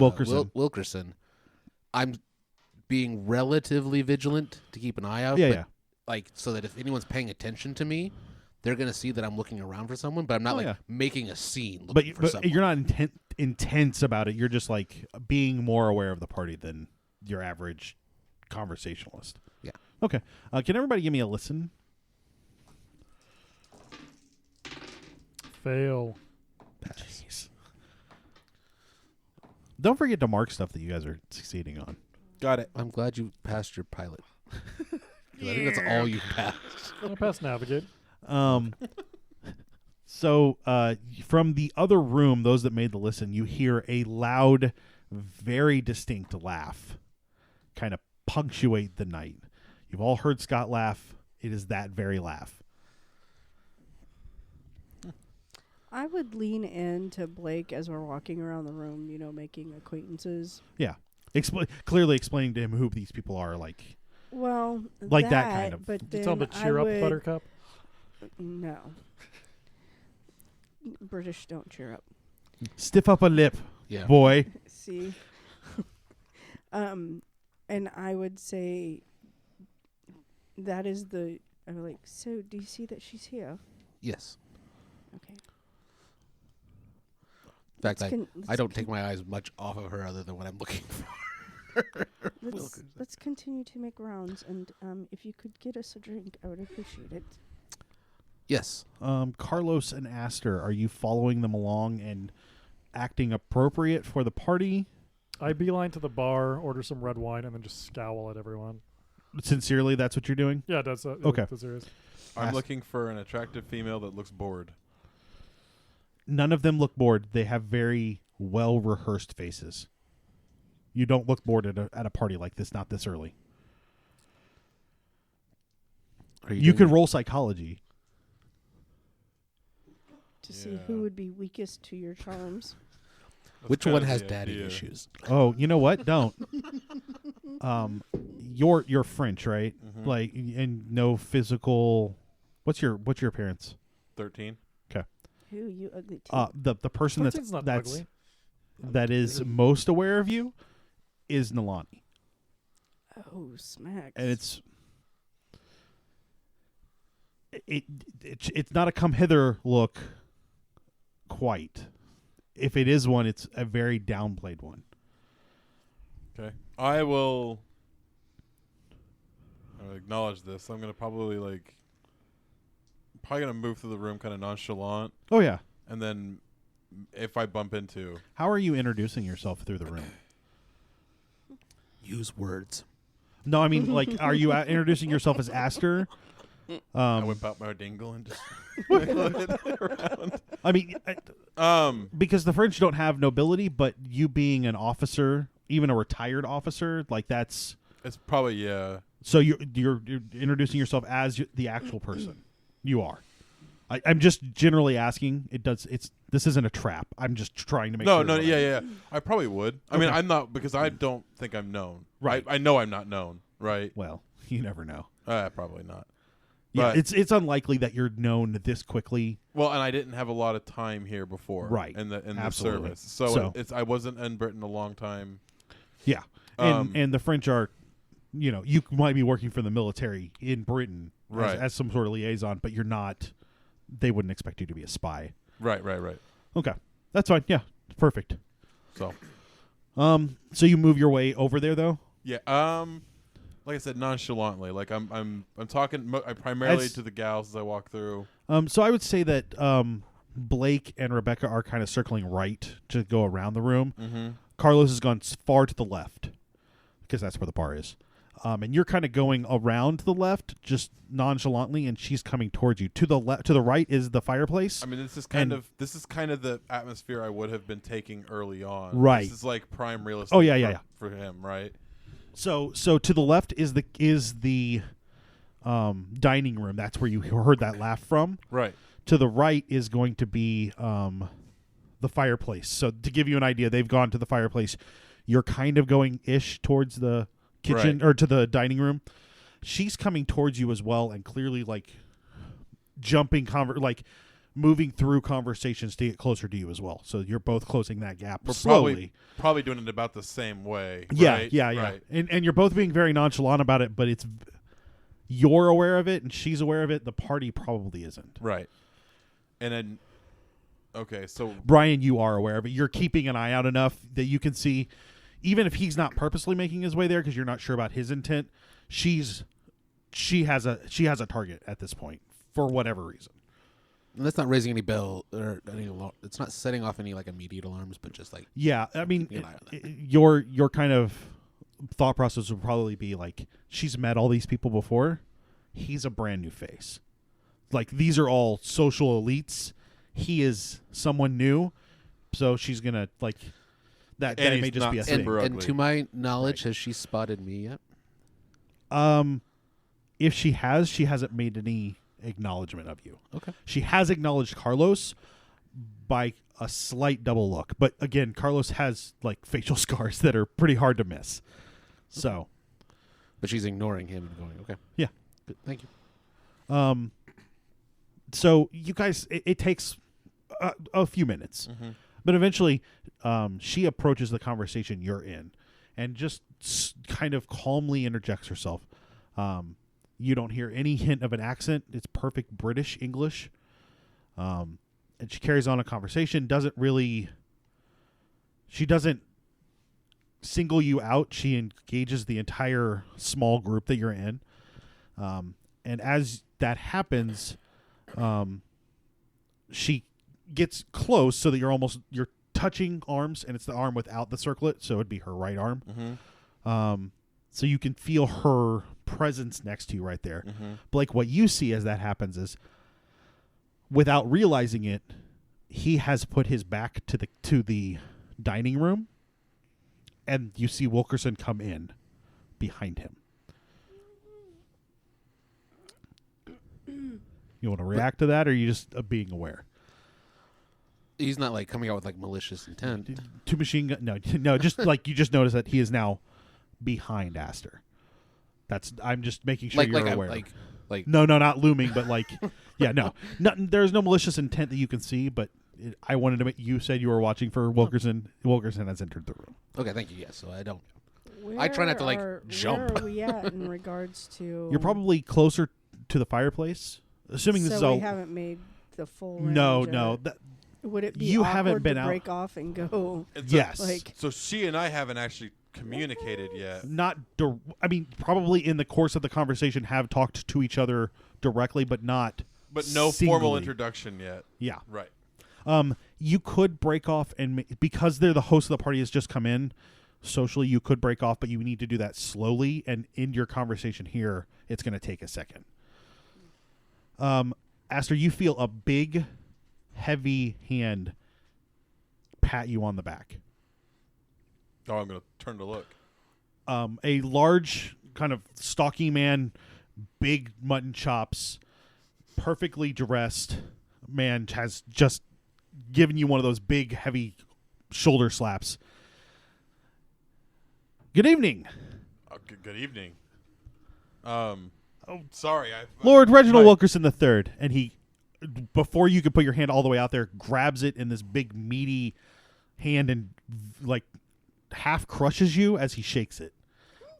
Wilkerson. Wilkerson, I'm being relatively vigilant to keep an eye out. Yeah, but, yeah. Like so that if anyone's paying attention to me, they're gonna see that I'm looking around for someone. But I'm not making a scene looking for someone. But you're not intense about it. You're just like being more aware of the party than your average conversationalist. Yeah. Okay. Can everybody give me a listen? Fail. Jeez. Don't forget to mark stuff that you guys are succeeding on. Got it. I'm glad you passed your pilot. 'Cause I think that's all you passed. I'll pass navigate. So from the other room, those that made the listen, you hear a loud, very distinct laugh kind of punctuate the night. You've all heard Scott laugh. It is that very laugh. I would lean in to Blake as we're walking around the room, making acquaintances. Yeah. Clearly explaining to him who these people are, like that kind of. But Did then you tell him to cheer up, Buttercup? No. British don't cheer up. Stiff up a lip, Yeah. boy. See? And I would say that is I'm like, so do you see that she's here? Yes. Okay. In fact, I don't take my eyes much off of her other than what I'm looking for. Let's continue to make rounds, and if you could get us a drink, I would appreciate it. Yes. Carlos and Astor, are you following them along and acting appropriate for the party? I beeline to the bar, order some red wine, and then just scowl at everyone. Sincerely, that's what you're doing? Yeah, that's okay. That's serious. I'm looking for an attractive female that looks bored. None of them look bored. They have very well-rehearsed faces. You don't look bored at a party like this, not this early. You could roll psychology. To see who would be weakest to your charms. Which one has daddy issues? Oh, you know what? Don't. You're French, right? Mm-hmm. Like, and no physical. What's your appearance? 13. Okay. Who, you ugly The person not that ugly. is most aware of you is Nalani. Oh, smacks. And it's not a come hither look quite. If it is one, it's a very downplayed one. Okay. I'll acknowledge this. I'm going to probably going to move through the room kind of nonchalant. Oh, yeah. And then if I bump into... How are you introducing yourself through the room? Use words. No, I mean, are you introducing yourself as Astor? I whip out my dingle and just wiggle it around. I mean, because the French don't have nobility, but you being an officer, even a retired officer, that's... It's probably, yeah. So you're introducing yourself as the actual person. You are. I'm just generally asking. This isn't a trap. I'm just trying to make sure. No, yeah. I probably would. I mean, I'm not, because I don't think I'm known. Right. I know I'm not known, right? Well, you never know. Probably not. Yeah, but it's unlikely that you're known this quickly. Well, and I didn't have a lot of time here before, right? In the service, so I wasn't in Britain a long time. Yeah, and the French are, you might be working for the military in Britain, right, as some sort of liaison, but you're not. They wouldn't expect you to be a spy. Right. Okay, that's fine. Yeah, perfect. So you move your way over there, though. Yeah. Like I said, nonchalantly. Like I'm talking primarily to the gals as I walk through. So I would say that Blake and Rebecca are kind of circling right to go around the room. Mm-hmm. Carlos has gone far to the left because that's where the bar is. And you're kind of going around to the left, just nonchalantly, and she's coming towards you. To the to the right is the fireplace. I mean, this is kind of the atmosphere I would have been taking early on. Right. This is like prime real estate. Oh yeah. For him, right? So to the left is the dining room. That's where you heard that laugh from. Right. To the right is going to be the fireplace. So to give you an idea, they've gone to the fireplace. You're kind of going ish towards the kitchen or to the dining room. She's coming towards you as well, and clearly moving through conversations to get closer to you as well. So you're both closing that gap slowly. Probably doing it about the same way. Yeah, right? yeah. Right. And you're both being very nonchalant about it, but you're aware of it and she's aware of it. The party probably isn't. Right. And then, okay, so... Brian, you are aware of it. You're keeping an eye out enough that you can see, even if he's not purposely making his way there because you're not sure about his intent, she's she has a target at this point for whatever reason. And that's not raising any bell or any alarm. It's not setting off any like immediate alarms, but just like I mean, your kind of thought process would probably be like, she's met all these people before. He's a brand new face. Like, these are all social elites. He is someone new, so she's gonna like that. That may just be a thing. And to my knowledge, has she spotted me yet? If she has, she hasn't made any acknowledgement of you. Okay. She has acknowledged Carlos by a slight double look, but again, Carlos has like facial scars that are pretty hard to miss. So, but she's ignoring him and going, okay. Yeah. Good. Thank you. So you guys, it takes a few minutes, but eventually, she approaches the conversation you're in, and just kind of calmly interjects herself. You don't hear any hint of an accent. It's perfect British English. And she carries on a conversation. She doesn't single you out. She engages the entire small group that you're in. And as that happens, she gets close so that you're touching arms, and it's the arm without the circlet. So it'd be her right arm. So you can feel her presence next to you right there. But like what you see as that happens is, without realizing it, he has put his back to the dining room, and you see Wilkerson come in behind him. You want to react to that, or are you just being aware? He's not like coming out with like malicious intent. Two machine gun? No. Just like you just notice that he is now behind Astor. I'm just making sure you're aware. No, not looming, but like, yeah, no. There's no malicious intent that you can see, but I wanted to make. You said you were watching for Wilkerson. Wilkerson has entered the room. Okay, thank you. Yes, so I don't. I try not to jump. Where are we at in regards to? You're probably closer to the fireplace, assuming this is all. So we haven't made the full. No. Would it be you awkward haven't been to out. break off and go? Yes. So she and I haven't actually communicated yet. I mean, probably in the course of the conversation have talked to each other directly, but not. But no singly. formal introduction yet. Yeah. Right. You could break off, and because they're the host of the party has just come in, socially you could break off, but you need to do that slowly. And in your conversation here, it's going to take a second. Astor, you feel a big, heavy hand pat you on the back. Oh, I'm going to turn to look. A large, kind of stocky man, big mutton chops, perfectly dressed man has just given you one of those big, heavy shoulder slaps. Good evening. Good evening. Sorry. Lord Reginald Wilkerson III. And he, before you could put your hand all the way out there, grabs it in this big, meaty hand and, like, half crushes you as he shakes it.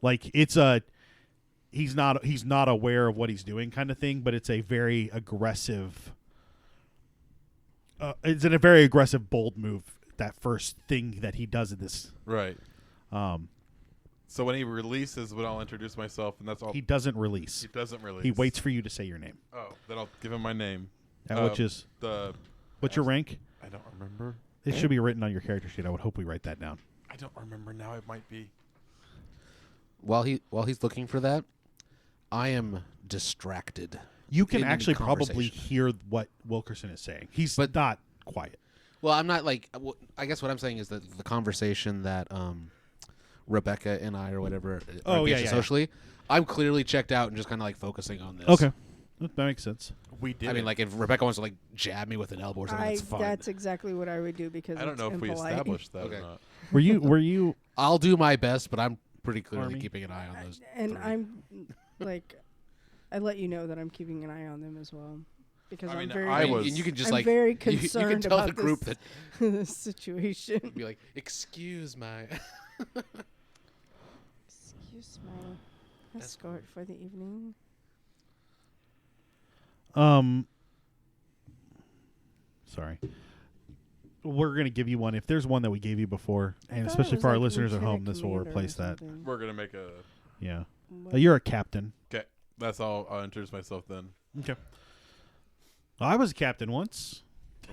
Like, it's he's not aware of what he's doing kind of thing, but it's a very aggressive it's a very aggressive, bold move, that first thing that he does in this. Right. So when he releases, when I'll introduce myself, and that's all. He doesn't release. He doesn't release. He waits for you to say your name. Oh, then I'll give him my name. Which is what's your rank? I don't remember. It should be written on your character sheet. I would hope we write that down. I don't remember now. It might be. While he's looking for that, I am distracted. You can actually probably hear what Wilkerson is saying. He's not quiet. Well, I'm not like. I guess what I'm saying is that the conversation that Rebecca and I or whatever socially, I'm clearly checked out and just kind of like focusing on this. Okay, that makes sense. We did. I mean, like if Rebecca wants to like jab me with an elbow or something, that's fine. That's exactly what I would do because I don't know if we established that or not. Were you? I'll do my best, but I'm pretty clearly keeping an eye on those. And I'm like, I let you know that I'm keeping an eye on them as well because I'm very. And you can just I'm very concerned you can tell about the group that this situation. Be like, excuse my. Excuse my escort for the evening. Sorry. We're going to give you one. If there's one that we gave you before, and especially for our listeners at home, this will replace that. We're going to make a... Yeah. You're a captain. Okay. That's all. I'll introduce myself then. Okay. I was a captain once.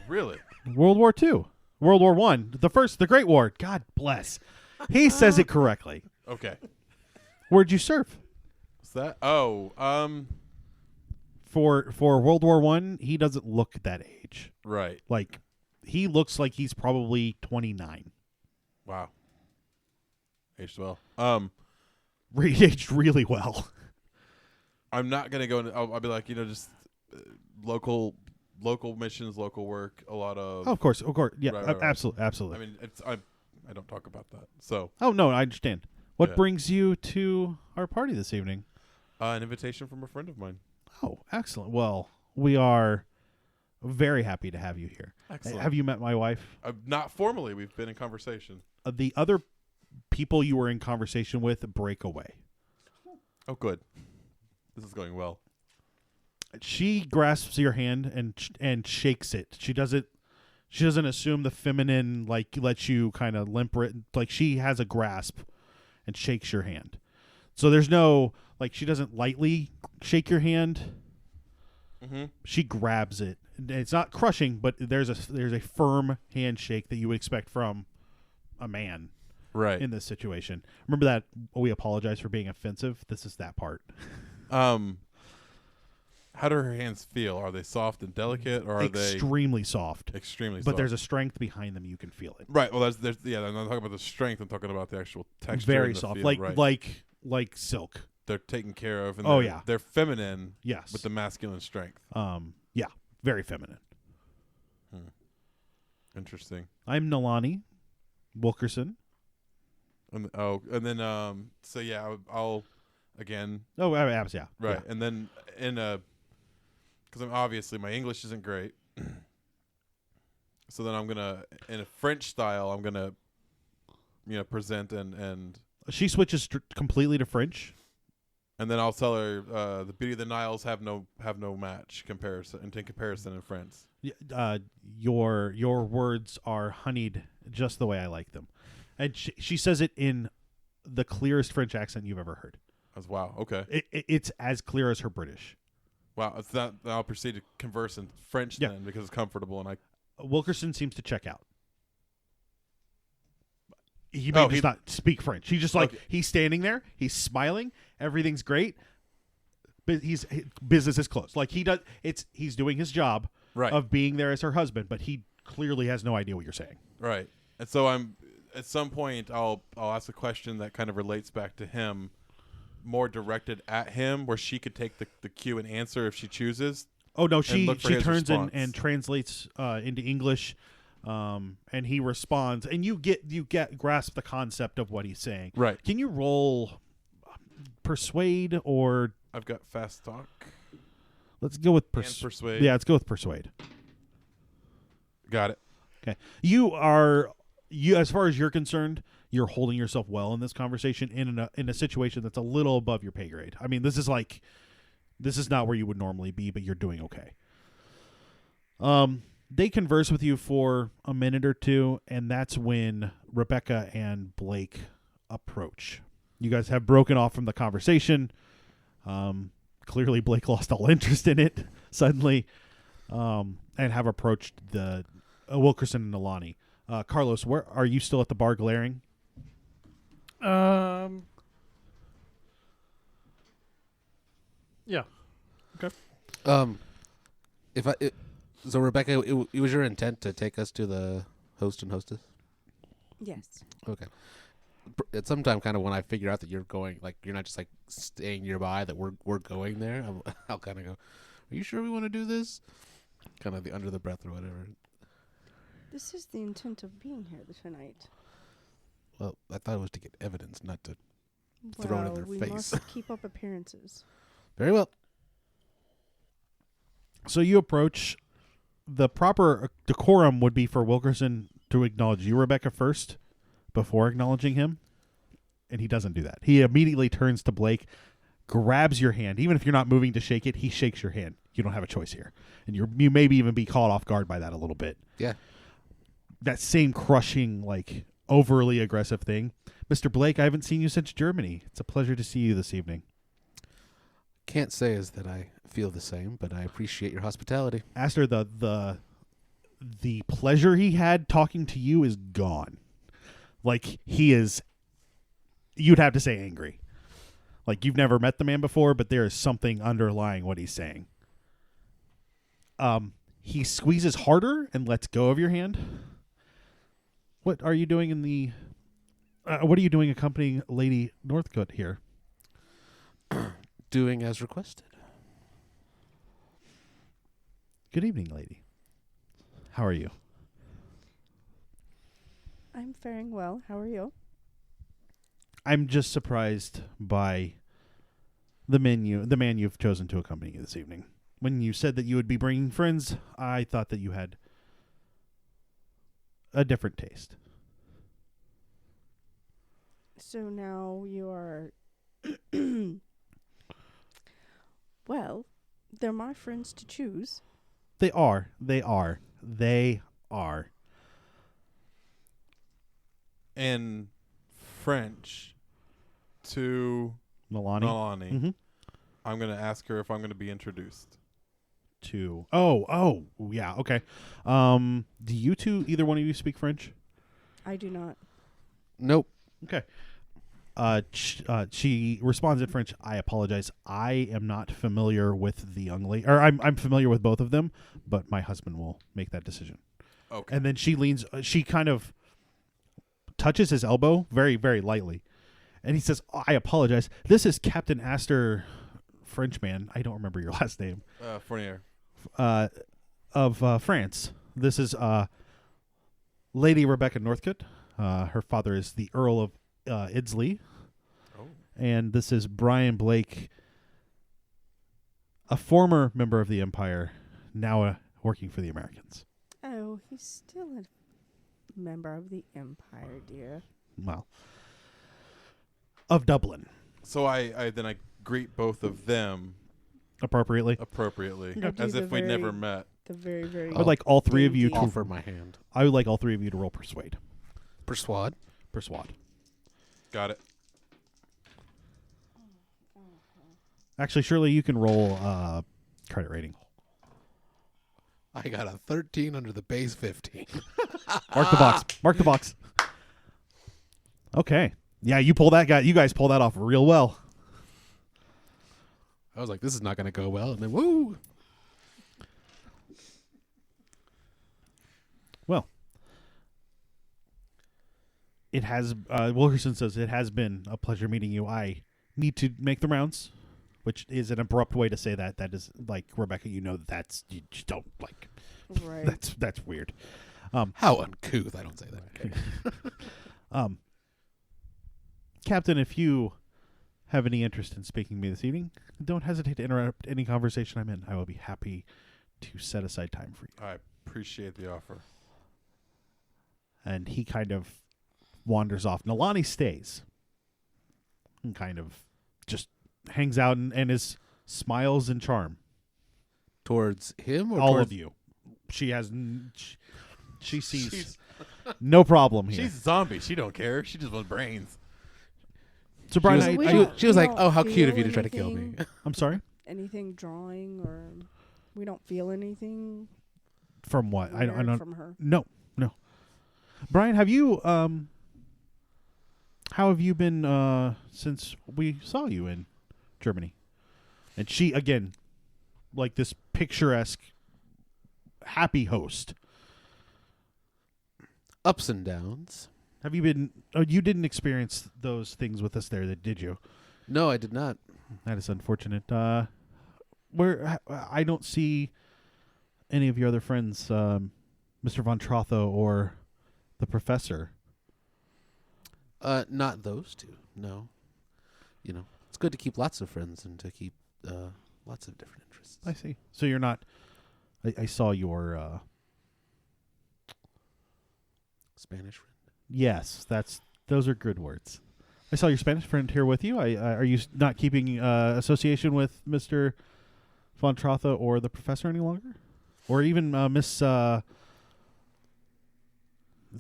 Really? World War II. World War I. The Great War. God bless. He says it correctly. Okay. Where'd you serve? What's that? Oh, For World War I, he doesn't look that age. right. Like, he looks like he's probably 29. Wow. Aged well. Aged really well. I'm not gonna go into. I'll be like, just local missions, local work. A lot of. Oh, of course. Yeah, Right. absolutely. I mean, I don't talk about that. So. Oh, no, I understand. What Yeah. brings you to our party this evening? An invitation from a friend of mine. Oh, excellent. Well, we are very happy to have you here. Excellent. Have you met my wife? Not formally. We've been in conversation. The other people you were in conversation with break away. Oh, good. This is going well. She grasps your hand and shakes it. She doesn't assume the feminine, like, lets you kind of limper it. Like, she has a grasp and shakes your hand. So there's no, like, she doesn't lightly shake your hand. Mm-hmm. She grabs it. It's not crushing, but there's a firm handshake that you would expect from a man. Right. In this situation. Remember that we apologize for being offensive? This is that part. How do her hands feel? Are they soft and delicate, or are extremely soft? Extremely soft. But there's a strength behind them. You can feel it. Right. Well, I'm not talking about the strength. I'm talking about the actual texture. Very and the soft, feel, like silk. They're taken care of. And Oh, they're, yeah. They're feminine. Yes. With the masculine strength. Yeah, very feminine. Interesting. I'm Nalani Wilkerson. And then so yeah, I'll again. Oh, abs, yeah. Right, Yeah. and then because I'm obviously my English isn't great, so then I'm gonna in a French style. I'm gonna present and She switches completely to French. and then I'll tell her the Beauty of the Niles have no match comparison in France. Your words are honeyed just the way I like them. And she says it in the clearest French accent you've ever heard. Wow. Okay. It's as clear as her British. Wow. It's not. I'll proceed to converse in French then because it's comfortable and I. Wilkerson seems to check out. He may just not speak French. He's just like he's standing there. He's smiling. Everything's great. But business is closed. Like he's doing his job of being there as her husband, but he clearly has no idea what you're saying. Right. And so at some point I'll ask a question that kind of relates back to him, more directed at him, where she could take the cue and answer if she chooses. Oh no, she turns and translates into English, and he responds, and you grasp the concept of what he's saying. Right. Can you roll persuade or? I've got fast talk. Let's go with persuade. Yeah, let's go with persuade. Got it. Okay. You as far as you're concerned, you're holding yourself well in this conversation in a situation that's a little above your pay grade. I mean, this is not where you would normally be, but you're doing okay. They converse with you for a minute or two, and that's when Rebecca and Blake approach. You guys have broken off from the conversation. Clearly Blake lost all interest in it suddenly, and have approached the Wilkerson and Nalani. Carlos, where are you still at the bar glaring? Yeah. Okay. So Rebecca, it was your intent to take us to the host and hostess? Yes. Okay. At some time, kind of when I figure out that you're going, like you're not just like staying nearby, that we're going there, I'll kind of go, "Are you sure we want to do this?" Kind of the under the breath or whatever. This is the intent of being here tonight. Well, I thought it was to get evidence, not to throw it in their we face. must keep up appearances. Very well. So you approach. The proper decorum would be for Wilkerson to acknowledge you, Rebecca, first, before acknowledging him. And he doesn't do that. He immediately turns to Blake, grabs your hand. Even if you're not moving to shake it, he shakes your hand. You don't have a choice here. And you maybe even be caught off guard by that a little bit. Yeah. That same crushing, like, overly aggressive thing. Mr. Blake, I haven't seen you since Germany. It's a pleasure to see you this evening. can't say is that I feel the same, but I appreciate your hospitality. Astor, the pleasure he had talking to you is gone. Like, he is, you'd have to say angry. Like, you've never met the man before, but there is something underlying what he's saying. He squeezes harder and lets go of your hand. What are you doing in the... what are you doing accompanying Lady Northcote here? Doing as requested. Good evening, lady. How are you? I'm faring well. How are you? I'm just surprised by the man you've chosen to accompany you this evening. When you said that you would be bringing friends, I thought that you had a different taste. So now you are... Well, they're my friends to choose. They are. In French to Milani. Milani, I'm going to ask her if I'm going to be introduced. To yeah, okay. Do you two, either one of you, speak French? I do not. Nope. Okay. She responds in French. I apologize. I am not familiar with the young lady, or I'm familiar with both of them, but my husband will make that decision. Okay. And then she leans. She kind of touches his elbow very, very lightly, and he says, I apologize. This is Captain Astor, Frenchman. I don't remember your last name. Fournier. Of France. This is Lady Rebecca Northcote. Her father is the Earl of Idsley. Oh. And this is Brian Blake, a former member of the Empire, now working for the Americans. Oh, he's still a member of the Empire, dear. Well, of Dublin. So I greet both of them Appropriately. I do as the if we'd never very- met. The very, very... I would like all three of you to Offer my hand. I would like all three of you to roll persuade. Persuade. Persuade. Got it. Actually, Shirley, you can roll credit rating. I got a 13 under the base 15. Mark the box. Mark the box. Okay. Yeah, you guys pull that off real well. I was like, this is not going to go well. And then, woo! Well, it has, Wilkerson says, it has been a pleasure meeting you. I need to make the rounds, which is an abrupt way to say that. That is, like, Rebecca, you just don't, like, Right. that's weird. How uncouth. I don't say that. Captain, if you have any interest in speaking to me this evening, don't hesitate to interrupt any conversation I'm in. I will be happy to set aside time for you. I appreciate the offer. And he kind of wanders off. Nalani stays and kind of just hangs out and is smiles and charm. Towards him or All towards of you. She has... She sees no problem here. She's a zombie. She don't care. She just wants brains. So, Brian, She was- I- she was we like, don't oh, how cute of feel you to try to kill me. anything- I'm sorry? Anything drawing, or we don't feel anything From what? I weird don't... from her. No. Brian, have you... how have you been since we saw you in Germany? And she, again, like this picturesque, happy host. Ups and downs. Have you been... Oh, you didn't experience those things with us there, did you? No, I did not. That is unfortunate. Where I don't see any of your other friends, Mr. Von Trotho or the Professor. Not those two. No. You know, it's good to keep lots of friends and to keep lots of different interests. I see. So you're not... I saw your... Spanish friend. Yes, those are good words. I saw your Spanish friend here with you. Are you not keeping association with Mr. Von Trotha or the Professor any longer? Or even Miss... it's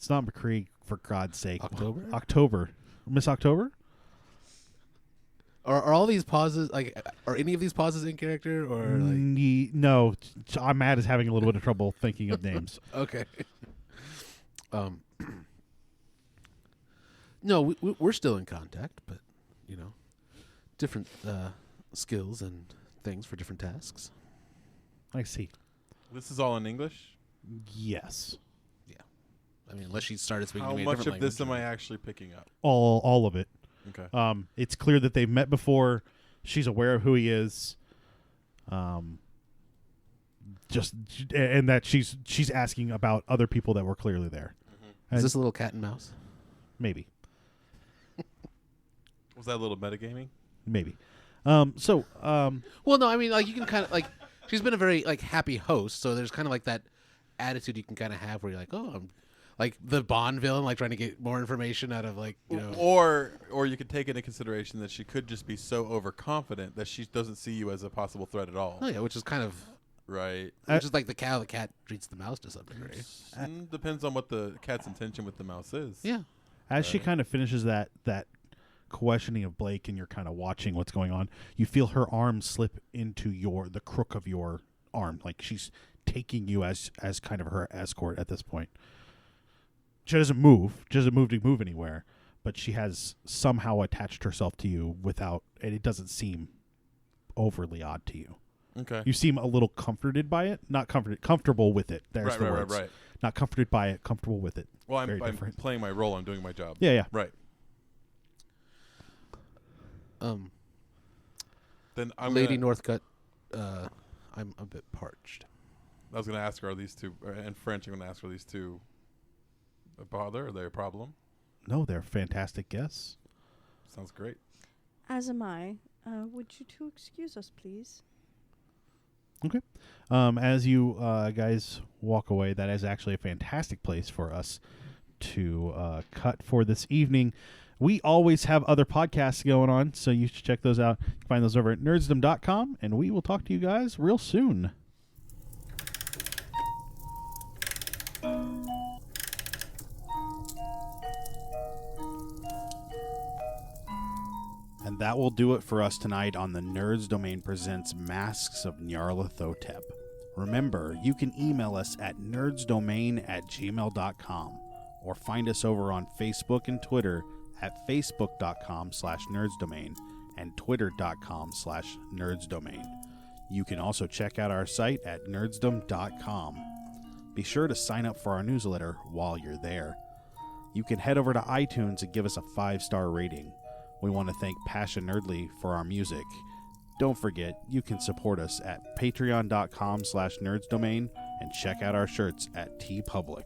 not McCree, for God's sake. October? October. Miss October? Are all these pauses are any of these pauses in character or like? No, Matt is having a little bit of trouble thinking of names. Okay. No, we're still in contact, but different skills and things for different tasks. I see. This is all in English? Yes. Yeah. I mean, unless she started speaking How to me much a different of this am language. I actually picking up? All of it. Okay. It's clear that they've met before. She's aware of who he is. And that she's asking about other people that were clearly there. Mm-hmm. Is this a little cat and mouse? Maybe. Was that a little metagaming? Maybe. Well, no, I mean, like you can kind of like she's been a very like happy host, so there's kind of like that attitude you can kind of have where you're like, oh, I'm like the Bond villain, like trying to get more information out of like Or you could take into consideration that she could just be so overconfident that she doesn't see you as a possible threat at all. Oh yeah, which is kind of right. Which is like the cat treats the mouse to some degree. Depends on what the cat's intention with the mouse is. Yeah. As she kind of finishes that questioning of Blake, and you're kind of watching what's going on, you feel her arm slip into the crook of your arm, like she's taking you as kind of her escort at this point. She doesn't move. She doesn't move to move anywhere, but she has somehow attached herself to you and it doesn't seem overly odd to you. Okay. You seem a little comforted by it. Not comforted, comfortable with it. There's the words. Right. Not comforted by it, comfortable with it. Well, I'm different. playing my role. I'm doing my job. Yeah. Right. Then Lady Northcutt, I'm a bit parched. I was going to ask her, are these two, in French, I'm going to ask her, are these two a bother? Are they a problem? No, they're fantastic guests. Sounds great. As am I. Would you two excuse us, please? Okay. As you guys walk away, that is actually a fantastic place for us to cut for this evening. We always have other podcasts going on, so you should check those out. You can find those over at nerdsdom.com, and we will talk to you guys real soon. And that will do it for us tonight on the Nerds Domain Presents Masks of Nyarlathotep. Remember, you can email us at nerdsdomain@gmail.com or find us over on Facebook and Twitter at facebook.com/nerdsdomain and twitter.com/nerdsdomain. You can also check out our site at nerdsdom.com. Be sure to sign up for our newsletter while you're there. You can head over to iTunes and give us a 5-star rating. We want to thank Passion Nerdly for our music. Don't forget, you can support us at patreon.com/nerdsdomain and check out our shirts at TeePublic.